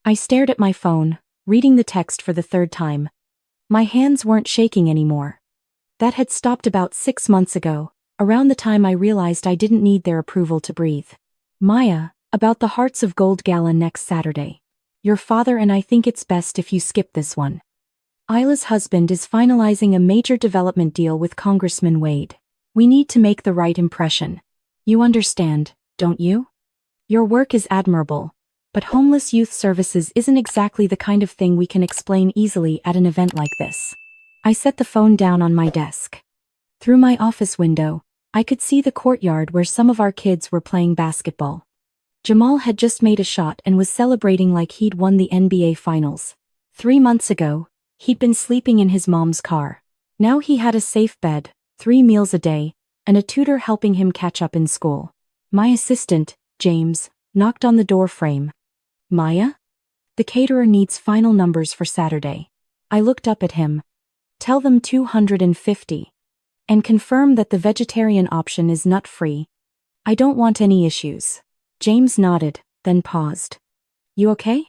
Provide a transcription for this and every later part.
I stared at my phone, reading the text for the third time. My hands weren't shaking anymore. That had stopped about 6 months ago, around the time I realized I didn't need their approval to breathe. Maya, about the Hearts of Gold Gala next Saturday. Your father and I think it's best if you skip this one. Isla's husband is finalizing a major development deal with Congressman Wade. We need to make the right impression. You understand, don't you? Your work is admirable, but homeless youth services isn't exactly the kind of thing we can explain easily at an event like this. I set the phone down on my desk. Through my office window, I could see the courtyard where some of our kids were playing basketball. Jamal had just made a shot and was celebrating like he'd won the NBA Finals. 3 months ago, he'd been sleeping in his mom's car. Now he had a safe bed, 3 meals a day, and a tutor helping him catch up in school. My assistant, James, knocked on the door frame. Maya? The caterer needs final numbers for Saturday. I looked up at him. Tell them 250. And confirm that the vegetarian option is nut-free. I don't want any issues. James nodded, then paused. You okay?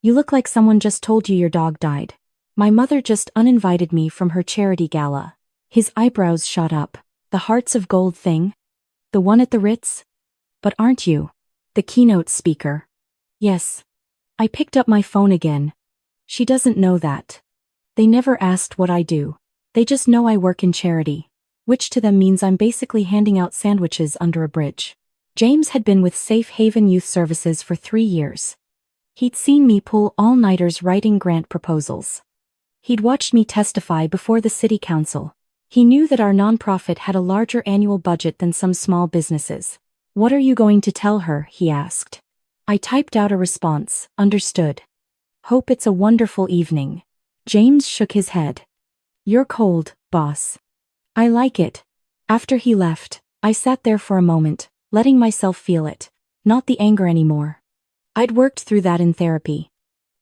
You look like someone just told you your dog died. My mother just uninvited me from her charity gala. His eyebrows shot up. The Hearts of Gold thing? The one at the Ritz? But aren't you the keynote speaker? Yes. I picked up my phone again. She doesn't know that. They never asked what I do. They just know I work in charity, which to them means I'm basically handing out sandwiches under a bridge. James had been with Safe Haven Youth Services for 3 years. He'd seen me pull all-nighters writing grant proposals. He'd watched me testify before the city council. He knew that our nonprofit had a larger annual budget than some small businesses. What are you going to tell her? He asked. I typed out a response, understood. Hope it's a wonderful evening. James shook his head. You're cold, boss. I like it. After he left, I sat there for a moment, letting myself feel it. Not the anger anymore. I'd worked through that in therapy.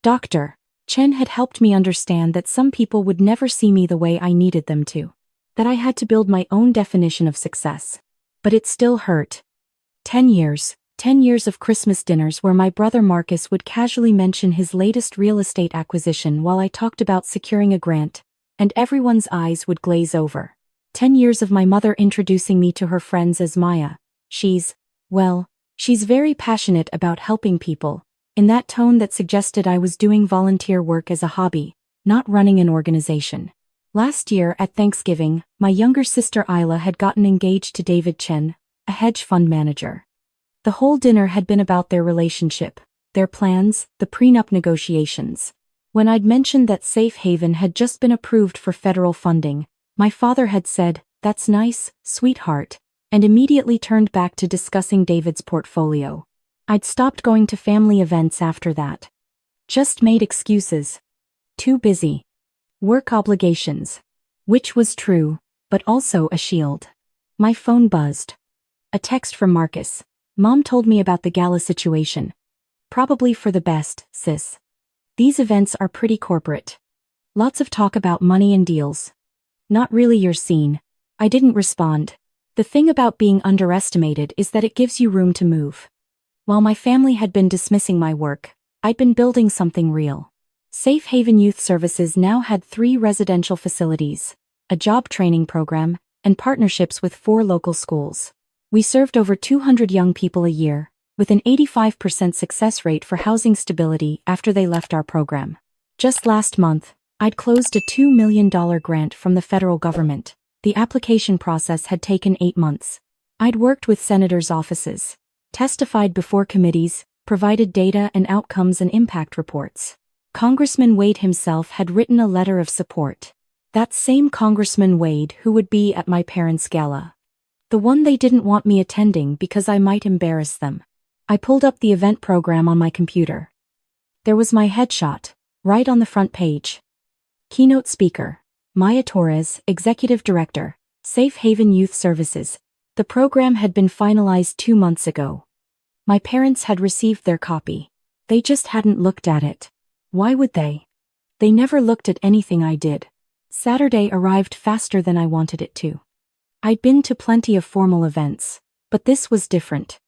Dr. Chen had helped me understand that some people would never see me the way I needed them to. That I had to build my own definition of success. But it still hurt. 10 years of Christmas dinners where my brother Marcus would casually mention his latest real estate acquisition while I talked about securing a grant, and everyone's eyes would glaze over. 10 years of my mother introducing me to her friends as Maya. She's very passionate about helping people, in that tone that suggested I was doing volunteer work as a hobby, not running an organization. Last year at Thanksgiving, my younger sister Isla had gotten engaged to David Chen, a hedge fund manager. The whole dinner had been about their relationship, their plans, the prenup negotiations. When I'd mentioned that Safe Haven had just been approved for federal funding, my father had said, "That's nice, sweetheart," and immediately turned back to discussing David's portfolio. I'd stopped going to family events after that. Just made excuses. Too busy. Work obligations. Which was true, but also a shield. My phone buzzed. A text from Marcus. Mom told me about the gala situation. Probably for the best, sis. These events are pretty corporate. Lots of talk about money and deals. Not really your scene. I didn't respond. The thing about being underestimated is that it gives you room to move. While my family had been dismissing my work, I'd been building something real. Safe Haven Youth Services now had 3 residential facilities, a job training program, and partnerships with 4 local schools. We served over 200 young people a year, with an 85% success rate for housing stability after they left our program. Just last month, I'd closed a $2 million grant from the federal government. The application process had taken 8 months. I'd worked with senators' offices, testified before committees, provided data and outcomes and impact reports. Congressman Wade himself had written a letter of support. That same Congressman Wade who would be at my parents' gala. The one they didn't want me attending because I might embarrass them. I pulled up the event program on my computer. There was my headshot, right on the front page. Keynote speaker, Maya Torres, Executive Director, Safe Haven Youth Services. The program had been finalized 2 months ago. My parents had received their copy. They just hadn't looked at it. Why would they? They never looked at anything I did. Saturday arrived faster than I wanted it to. I'd been to plenty of formal events, but this was different.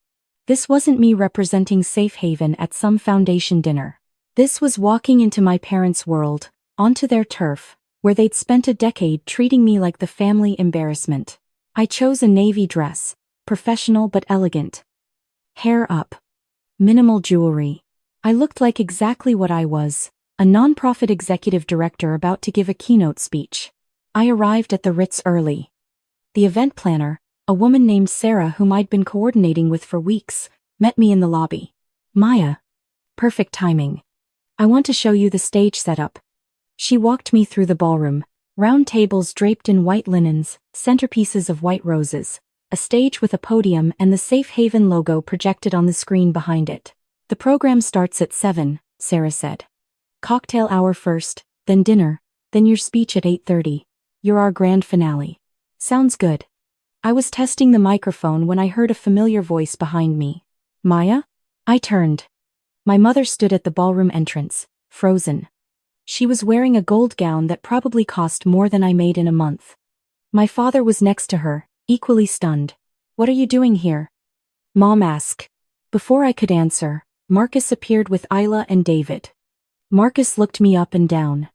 This wasn't me representing Safe Haven at some foundation dinner. This was walking into my parents' world, onto their turf, where they'd spent a decade treating me like the family embarrassment. I chose a navy dress, professional but elegant. Hair up. Minimal jewelry. I looked like exactly what I was, a nonprofit executive director about to give a keynote speech. I arrived at the Ritz early. The event planner, a woman named Sarah whom I'd been coordinating with for weeks, met me in the lobby. Maya. Perfect timing. I want to show you the stage setup. She walked me through the ballroom. Round tables draped in white linens, centerpieces of white roses, a stage with a podium and the Safe Haven logo projected on the screen behind it. The program starts at 7, Sarah said. Cocktail hour first, then dinner, then your speech at 8:30. You're our grand finale. Sounds good. I was testing the microphone when I heard a familiar voice behind me. Maya? I turned. My mother stood at the ballroom entrance, frozen. She was wearing a gold gown that probably cost more than I made in a month. My father was next to her, equally stunned. What are you doing here? Mom asked. Before I could answer, Marcus appeared with Isla and David. Marcus looked me up and down.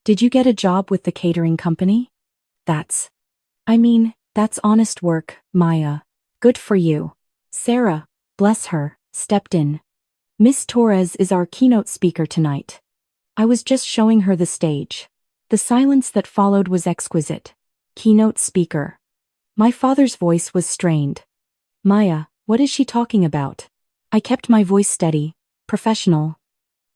Did you get a job with the catering company? That's honest work, Maya. Good for you. Sarah, bless her, stepped in. Miss Torres is our keynote speaker tonight. I was just showing her the stage. The silence that followed was exquisite. Keynote speaker. My father's voice was strained. Maya, what is she talking about? I kept my voice steady, professional.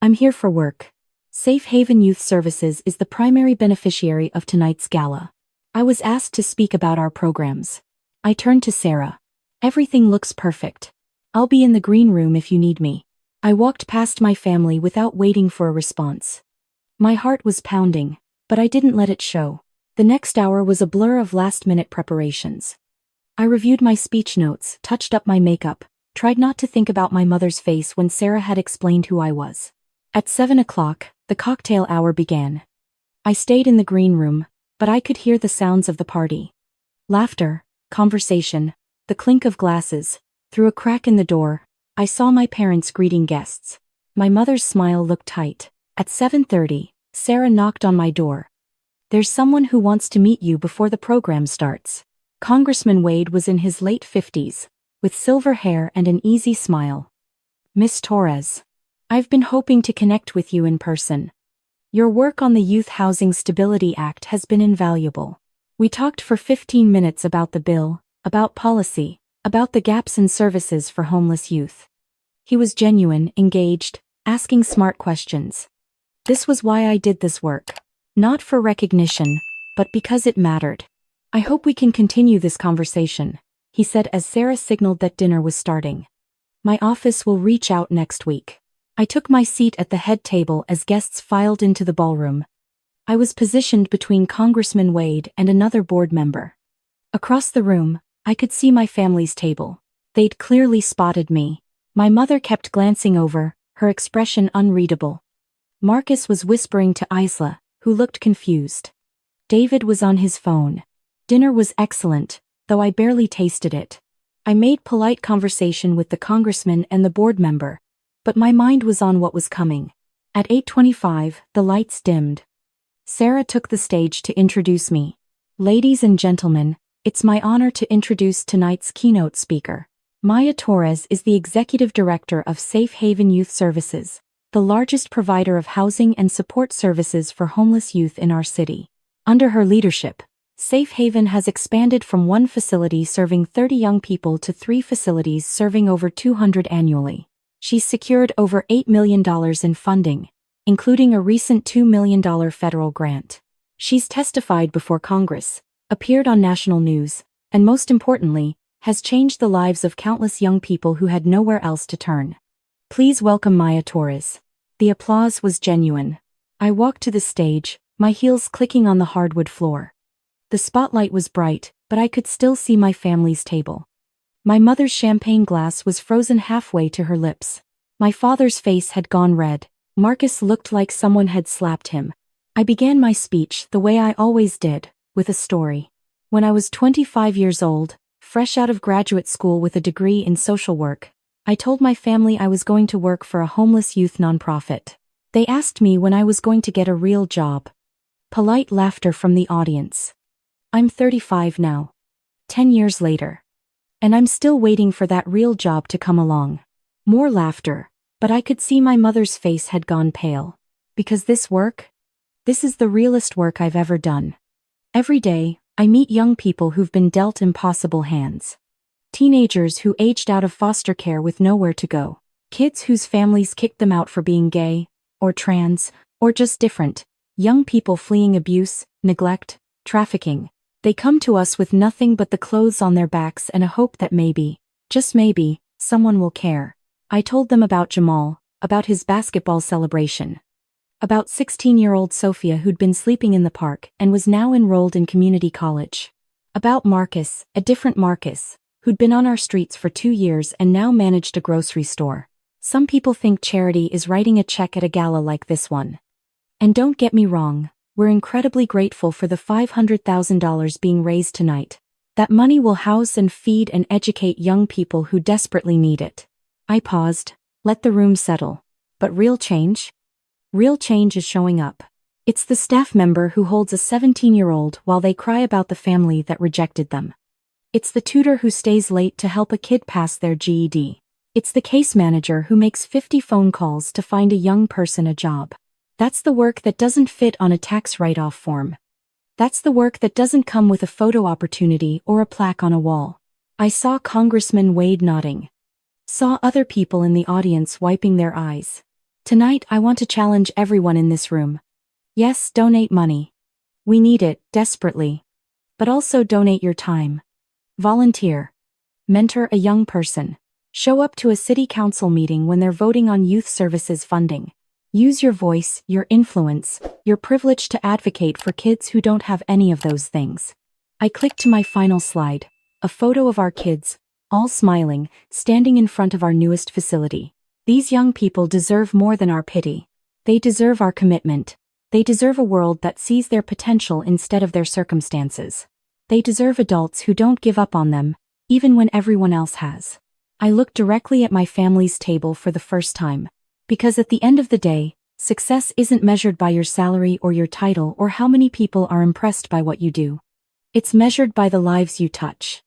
I'm here for work. Safe Haven Youth Services is the primary beneficiary of tonight's gala. I was asked to speak about our programs. I turned to Sarah. Everything looks perfect. I'll be in the green room if you need me. I walked past my family without waiting for a response. My heart was pounding, but I didn't let it show. The next hour was a blur of last-minute preparations. I reviewed my speech notes, touched up my makeup, tried not to think about my mother's face when Sarah had explained who I was. At 7 o'clock, the cocktail hour began. I stayed in the green room, but I could hear the sounds of the party. Laughter, conversation, the clink of glasses. Through a crack in the door, I saw my parents greeting guests. My mother's smile looked tight. At 7:30, Sarah knocked on my door. There's someone who wants to meet you before the program starts. Congressman Wade was in his late 50s, with silver hair and an easy smile. Miss Torres, I've been hoping to connect with you in person. Your work on the Youth Housing Stability Act has been invaluable. We talked for 15 minutes about the bill, about policy, about the gaps in services for homeless youth. He was genuine, engaged, asking smart questions. This was why I did this work. Not for recognition, but because it mattered. I hope we can continue this conversation, he said as Sarah signaled that dinner was starting. My office will reach out next week. I took my seat at the head table as guests filed into the ballroom. I was positioned between Congressman Wade and another board member. Across the room, I could see my family's table. They'd clearly spotted me. My mother kept glancing over, her expression unreadable. Marcus was whispering to Isla, who looked confused. David was on his phone. Dinner was excellent, though I barely tasted it. I made polite conversation with the congressman and the board member, but my mind was on what was coming. At 8:25, the lights dimmed. Sarah took the stage to introduce me. Ladies and gentlemen, it's my honor to introduce tonight's keynote speaker. Maya Torres is the Executive Director of Safe Haven Youth Services, the largest provider of housing and support services for homeless youth in our city. Under her leadership, Safe Haven has expanded from one facility serving 30 young people to 3 facilities serving over 200 annually. She's secured over $8 million in funding, including a recent $2 million federal grant. She's testified before Congress, appeared on national news, and most importantly, has changed the lives of countless young people who had nowhere else to turn. Please welcome Maya Torres. The applause was genuine. I walked to the stage, my heels clicking on the hardwood floor. The spotlight was bright, but I could still see my family's table. My mother's champagne glass was frozen halfway to her lips. My father's face had gone red. Marcus looked like someone had slapped him. I began my speech the way I always did, with a story. When I was 25 years old, fresh out of graduate school with a degree in social work, I told my family I was going to work for a homeless youth nonprofit. They asked me when I was going to get a real job. Polite laughter from the audience. I'm 35 now. 10 years later. And I'm still waiting for that real job to come along. More laughter, but I could see my mother's face had gone pale. Because this is the realest work I've ever done. Every day, I meet young people who've been dealt impossible hands. Teenagers who aged out of foster care with nowhere to go. Kids whose families kicked them out for being gay, or trans, or just different. Young people fleeing abuse, neglect, trafficking. They come to us with nothing but the clothes on their backs and a hope that maybe, just maybe, someone will care. I told them about Jamal, about his basketball celebration. About 16-year-old Sophia who'd been sleeping in the park and was now enrolled in community college. About Marcus, a different Marcus, who'd been on our streets for 2 years and now managed a grocery store. Some people think charity is writing a check at a gala like this one. And don't get me wrong, we're incredibly grateful for the $500,000 being raised tonight. That money will house and feed and educate young people who desperately need it. I paused, let the room settle. But real change? Real change is showing up. It's the staff member who holds a 17-year-old while they cry about the family that rejected them. It's the tutor who stays late to help a kid pass their GED. It's the case manager who makes 50 phone calls to find a young person a job. That's the work that doesn't fit on a tax write-off form. That's the work that doesn't come with a photo opportunity or a plaque on a wall. I saw Congressman Wade nodding. Saw other people in the audience wiping their eyes. Tonight I want to challenge everyone in this room. Yes, donate money. We need it, desperately. But also donate your time. Volunteer. Mentor a young person. Show up to a city council meeting when they're voting on youth services funding. Use your voice, your influence, your privilege to advocate for kids who don't have any of those things. I clicked to my final slide, a photo of our kids, all smiling, standing in front of our newest facility. These young people deserve more than our pity. They deserve our commitment. They deserve a world that sees their potential instead of their circumstances. They deserve adults who don't give up on them, even when everyone else has. I looked directly at my family's table for the first time. Because at the end of the day, success isn't measured by your salary or your title or how many people are impressed by what you do. It's measured by the lives you touch.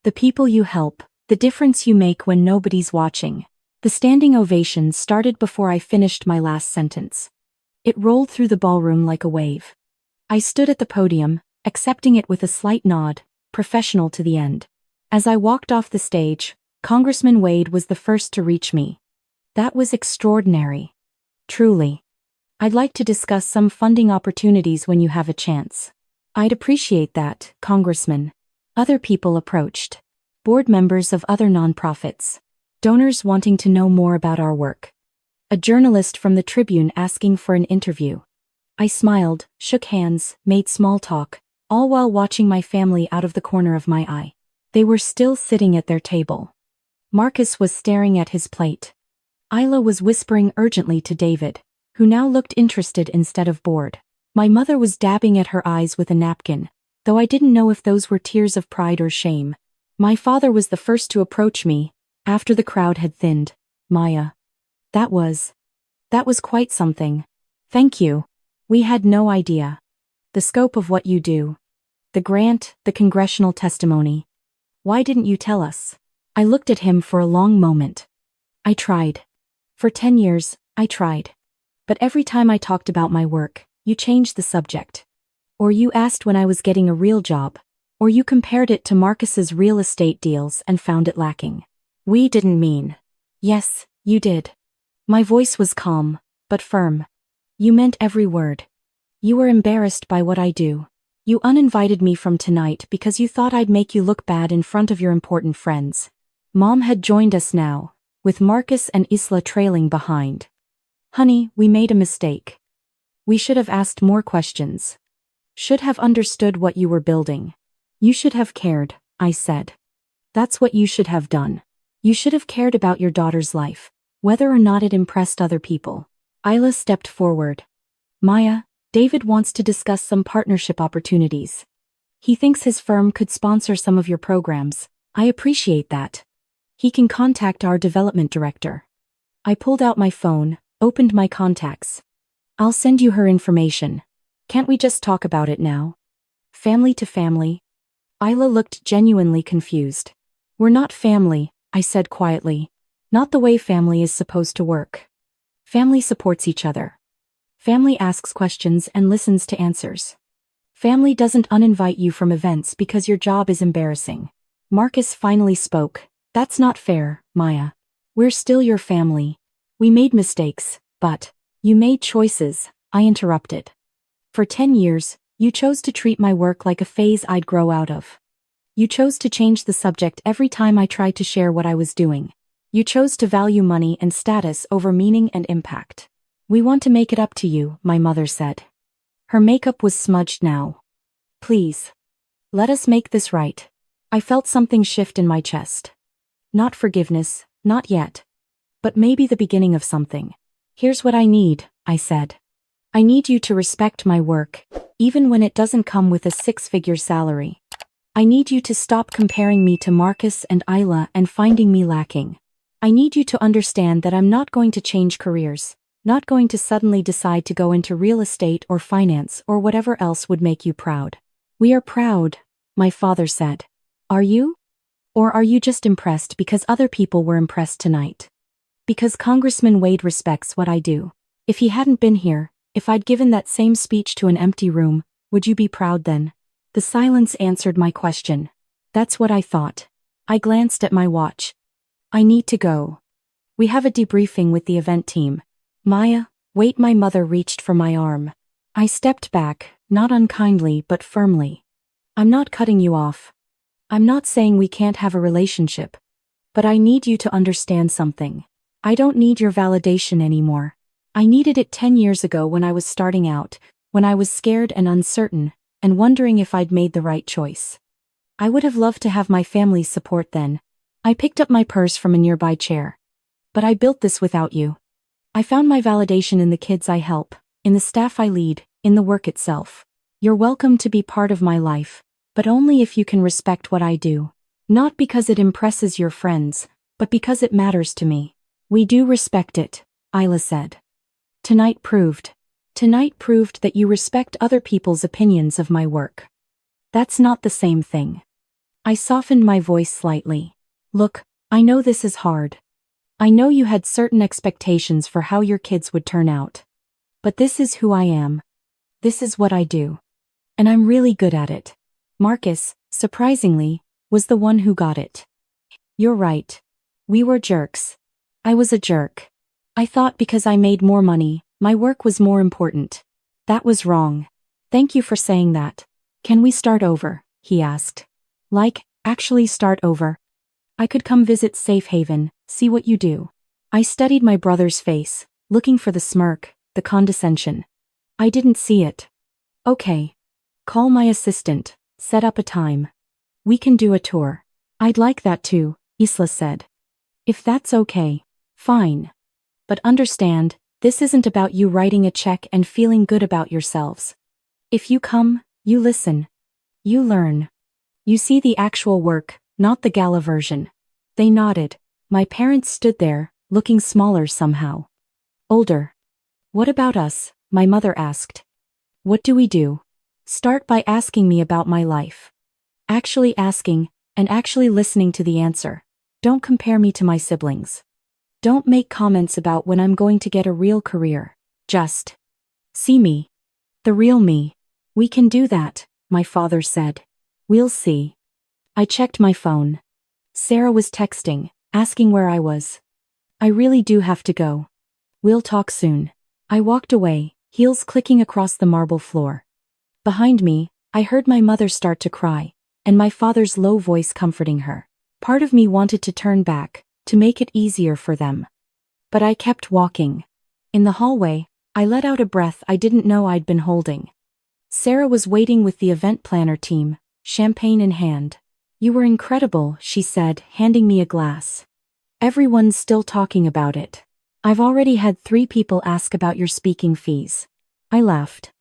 The people you help, the difference you make when nobody's watching. The standing ovation started before I finished my last sentence. It rolled through the ballroom like a wave. I stood at the podium, accepting it with a slight nod, professional to the end. As I walked off the stage, Congressman Wade was the first to reach me. That was extraordinary. Truly. I'd like to discuss some funding opportunities when you have a chance. I'd appreciate that, Congressman. Other people approached. Board members of other nonprofits. Donors wanting to know more about our work. A journalist from the Tribune asking for an interview. I smiled, shook hands, made small talk, all while watching my family out of the corner of my eye. They were still sitting at their table. Marcus was staring at his plate. Isla was whispering urgently to David, who now looked interested instead of bored. My mother was dabbing at her eyes with a napkin, though I didn't know if those were tears of pride or shame. My father was the first to approach me, after the crowd had thinned. Maya. That was quite something. Thank you. We had no idea. The scope of what you do. The grant, the congressional testimony. Why didn't you tell us? I looked at him for a long moment. I tried. For 10 years, I tried. But every time I talked about my work, you changed the subject. Or you asked when I was getting a real job. Or you compared it to Marcus's real estate deals and found it lacking. We didn't mean. Yes, you did. My voice was calm, but firm. You meant every word. You were embarrassed by what I do. You uninvited me from tonight because you thought I'd make you look bad in front of your important friends. Mom had joined us now, with Marcus and Isla trailing behind. Honey, we made a mistake. We should have asked more questions. Should have understood what you were building. You should have cared, I said. That's what you should have done. You should have cared about your daughter's life, whether or not it impressed other people. Isla stepped forward. Maya, David wants to discuss some partnership opportunities. He thinks his firm could sponsor some of your programs. I appreciate that. He can contact our development director. I pulled out my phone, opened my contacts. I'll send you her information. Can't we just talk about it now? Family to family? Isla looked genuinely confused. We're not family, I said quietly. Not the way family is supposed to work. Family supports each other. Family asks questions and listens to answers. Family doesn't uninvite you from events because your job is embarrassing. Marcus finally spoke. That's not fair, Maya. We're still your family. We made mistakes, but you made choices, I interrupted. For 10 years, you chose to treat my work like a phase I'd grow out of. You chose to change the subject every time I tried to share what I was doing. You chose to value money and status over meaning and impact. We want to make it up to you, my mother said. Her makeup was smudged now. Please. Let us make this right. I felt something shift in my chest. Not forgiveness, not yet. But maybe the beginning of something. Here's what I need, I said. I need you to respect my work, even when it doesn't come with a 6-figure salary. I need you to stop comparing me to Marcus and Isla and finding me lacking. I need you to understand that I'm not going to change careers, not going to suddenly decide to go into real estate or finance or whatever else would make you proud. We are proud, my father said. Are you? Or are you just impressed because other people were impressed tonight? Because Congressman Wade respects what I do. If he hadn't been here, if I'd given that same speech to an empty room, would you be proud then? The silence answered my question. That's what I thought. I glanced at my watch. I need to go. We have a debriefing with the event team. Maya, wait, my mother reached for my arm. I stepped back, not unkindly but firmly. I'm not cutting you off. I'm not saying we can't have a relationship. But I need you to understand something. I don't need your validation anymore. I needed it 10 years ago when I was starting out, when I was scared and uncertain, and wondering if I'd made the right choice. I would have loved to have my family's support then. I picked up my purse from a nearby chair. But I built this without you. I found my validation in the kids I help, in the staff I lead, in the work itself. You're welcome to be part of my life, but only if you can respect what I do. Not because it impresses your friends, but because it matters to me. We do respect it, Isla said. Tonight proved that you respect other people's opinions of my work. That's not the same thing. I softened my voice slightly. Look, I know this is hard. I know you had certain expectations for how your kids would turn out. But this is who I am. This is what I do. And I'm really good at it. Marcus, surprisingly, was the one who got it. You're right. We were jerks. I was a jerk. I thought because I made more money, my work was more important. That was wrong. Thank you for saying that. Can we start over? He asked. Like, actually start over? I could come visit Safe Haven, see what you do. I studied my brother's face, looking for the smirk, the condescension. I didn't see it. Okay. Call my assistant, set up a time. We can do a tour. I'd like that too, Isla said. If that's okay, fine. But understand, this isn't about you writing a check and feeling good about yourselves. If you come, you listen. You learn. You see the actual work, not the gala version. They nodded. My parents stood there, looking smaller somehow. Older. What about us? My mother asked. What do we do? Start by asking me about my life. Actually asking, and actually listening to the answer. Don't compare me to my siblings. Don't make comments about when I'm going to get a real career. Just see me. The real me. We can do that, my father said. We'll see. I checked my phone. Sarah was texting, asking where I was. I really do have to go. We'll talk soon. I walked away, heels clicking across the marble floor. Behind me, I heard my mother start to cry, and my father's low voice comforting her. Part of me wanted to turn back, to make it easier for them. But I kept walking. In the hallway, I let out a breath I didn't know I'd been holding. Sarah was waiting with the event planner team, champagne in hand. You were incredible, she said, handing me a glass. Everyone's still talking about it. I've already had 3 people ask about your speaking fees. I laughed.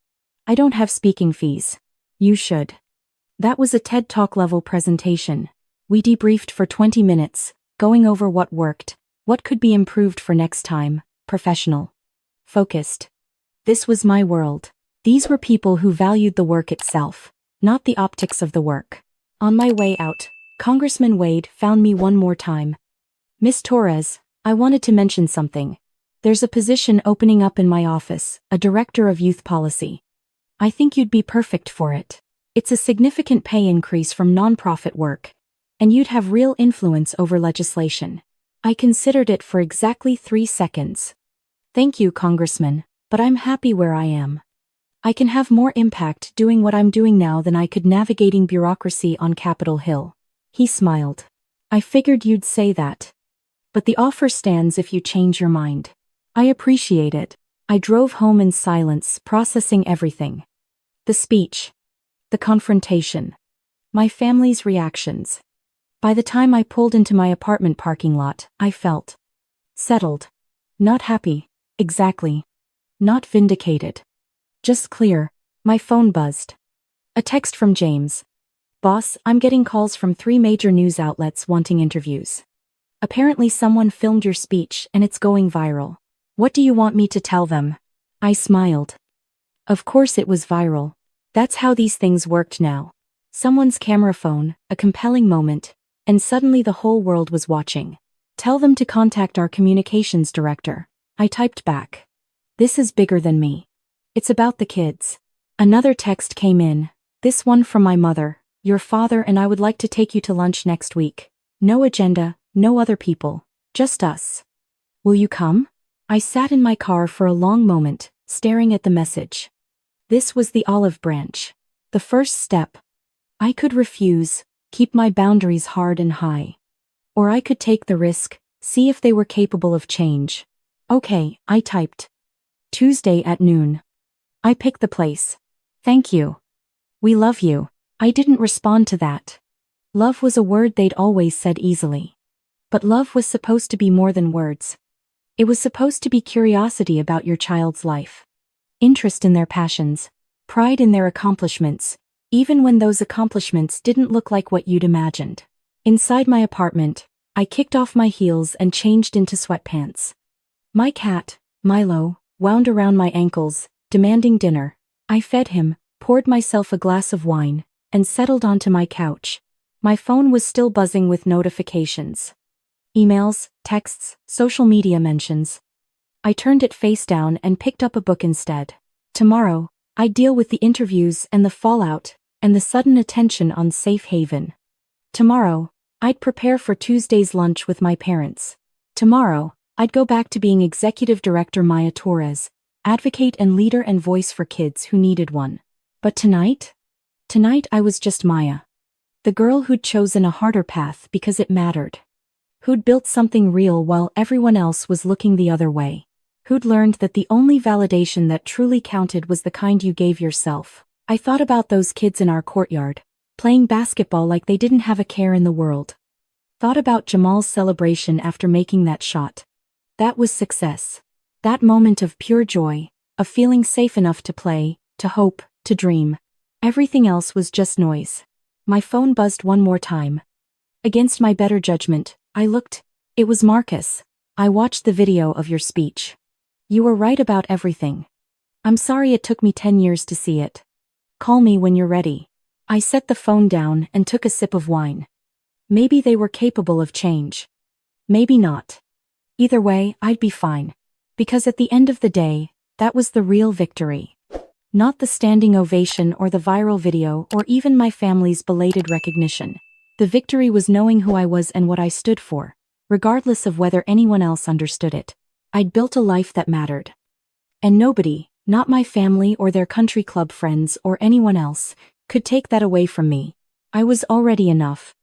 I don't have speaking fees. You should. That was a TED Talk level presentation. We debriefed for 20 minutes, going over what worked, what could be improved for next time, professional. Focused. This was my world. These were people who valued the work itself, not the optics of the work. On my way out, Congressman Wade found me one more time. "Miss Torres, I wanted to mention something. There's a position opening up in my office, a director of youth policy. I think you'd be perfect for it. It's a significant pay increase from nonprofit work, and you'd have real influence over legislation." I considered it for exactly 3 seconds. "Thank you, Congressman, but I'm happy where I am. I can have more impact doing what I'm doing now than I could navigating bureaucracy on Capitol Hill." He smiled. "I figured you'd say that. But the offer stands if you change your mind." "I appreciate it." I drove home in silence, processing everything. The speech. The confrontation. My family's reactions. By the time I pulled into my apartment parking lot, I felt settled. Not happy, exactly. Not vindicated. Just clear. My phone buzzed. A text from James. "Boss, I'm getting calls from 3 major news outlets wanting interviews. Apparently someone filmed your speech and it's going viral. What do you want me to tell them?" I smiled. Of course it was viral. That's how these things worked now. Someone's camera phone, a compelling moment, and suddenly the whole world was watching. "Tell them to contact our communications director." I typed back. "This is bigger than me. It's about the kids." Another text came in, this one from my mother. "Your father and I would like to take you to lunch next week. No agenda, no other people, just us. Will you come?" I sat in my car for a long moment, staring at the message. This was the olive branch. The first step. I could refuse, keep my boundaries hard and high. Or I could take the risk, see if they were capable of change. "Okay," I typed. "Tuesday at noon. I picked the place. Thank you. We love you." I didn't respond to that. Love was a word they'd always said easily. But love was supposed to be more than words. It was supposed to be curiosity about your child's life. Interest in their passions. Pride in their accomplishments, even when those accomplishments didn't look like what you'd imagined. Inside my apartment, I kicked off my heels and changed into sweatpants. My cat, Milo, wound around my ankles, demanding dinner. I fed him, poured myself a glass of wine, and settled onto my couch. My phone was still buzzing with notifications. Emails, texts, social media mentions. I turned it face down and picked up a book instead. Tomorrow, I'd deal with the interviews and the fallout, and the sudden attention on Safe Haven. Tomorrow, I'd prepare for Tuesday's lunch with my parents. Tomorrow, I'd go back to being executive director Maya Torres, advocate and leader and voice for kids who needed one. But tonight? Tonight I was just Maya. The girl who'd chosen a harder path because it mattered. Who'd built something real while everyone else was looking the other way. Who'd learned that the only validation that truly counted was the kind you gave yourself. I thought about those kids in our courtyard, playing basketball like they didn't have a care in the world. Thought about Jamal's celebration after making that shot. That was success. That moment of pure joy, of feeling safe enough to play, to hope, to dream. Everything else was just noise. My phone buzzed one more time. Against my better judgment, I looked. It was Marcus. "I watched the video of your speech. You were right about everything. I'm sorry it took me 10 years to see it. Call me when you're ready." I set the phone down and took a sip of wine. Maybe they were capable of change. Maybe not. Either way, I'd be fine. Because at the end of the day, that was the real victory. Not the standing ovation or the viral video or even my family's belated recognition. The victory was knowing who I was and what I stood for, regardless of whether anyone else understood it. I'd built a life that mattered. And nobody, not my family or their country club friends or anyone else, could take that away from me. I was already enough,